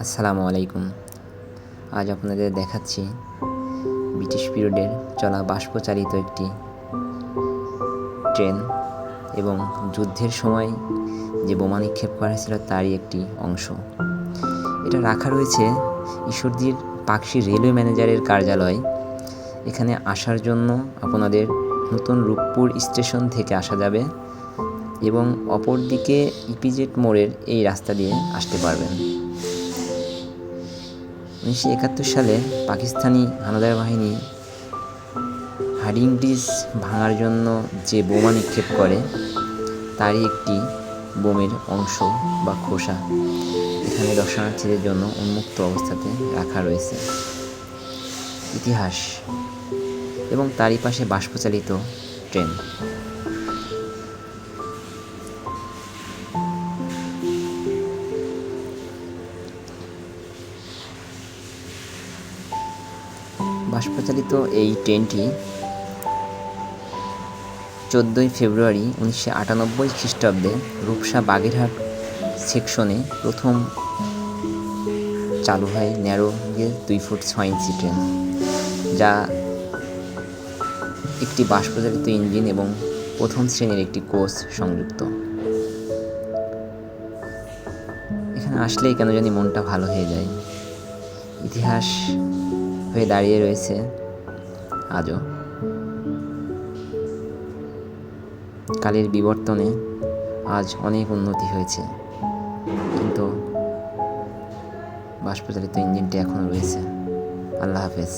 আসসালামু আলাইকুম। আজ আপনাদের দেখাচ্ছি ব্রিটিশ পিরিয়ডের চলা বাষ্পচালিত একটি ট্রেন এবং যুদ্ধের সময় যে বোমা নিক্ষেপ করা হয়েছিল তারই একটি অংশ। এটা রাখা রয়েছে ঈশ্বরদীর পাকশি রেলওয়ে ম্যানেজারের কার্যালয়। এখানে আসার জন্য আপনাদের নতুন রূপপুর স্টেশন থেকে আসা যাবে এবং অপর দিকে ইপিজেড মোড়ের এই রাস্তা দিয়ে আসতে পারবেন। 1971 সালে পাকিস্তানি হানাদার বাহিনী হার্ডিং ব্রিজ ভাঙার জন্য যে বোমা নিক্ষেপ করে তারই একটি বোমের অংশ বা খোসা এখানে দর্শনার্থীদের জন্য উন্মুক্ত অবস্থাতে রাখা রয়েছে। ইতিহাস এবং তারই পাশে বাষ্পচালিত ট্রেন। বাষ্পচালিত এই ট্রেনটি 14 ফেব্রুয়ারি 1998 খ্রিস্টাব্দে রূপসা বাগেরহাট সেকশনে প্রথম চালু হয় ন্যারো গেজ 2 ফুট 6 ইঞ্চি ট্রেন, যা একটি বাষ্পচালিত ইঞ্জিন এবং প্রথম শ্রেণীর একটি কোচ সংযুক্ত। এখানে আসলেই কেন জানি মনটা ভালো হয়ে যায়। ইতিহাস হয়ে দাঁড়িয়ে রয়েছে আজও। কালের বিবর্তনে আজ অনেক উন্নতি হয়েছে, কিন্তু বাষ্পচালিত ইঞ্জিনটি এখনও রয়েছে। আল্লাহ হাফেজ।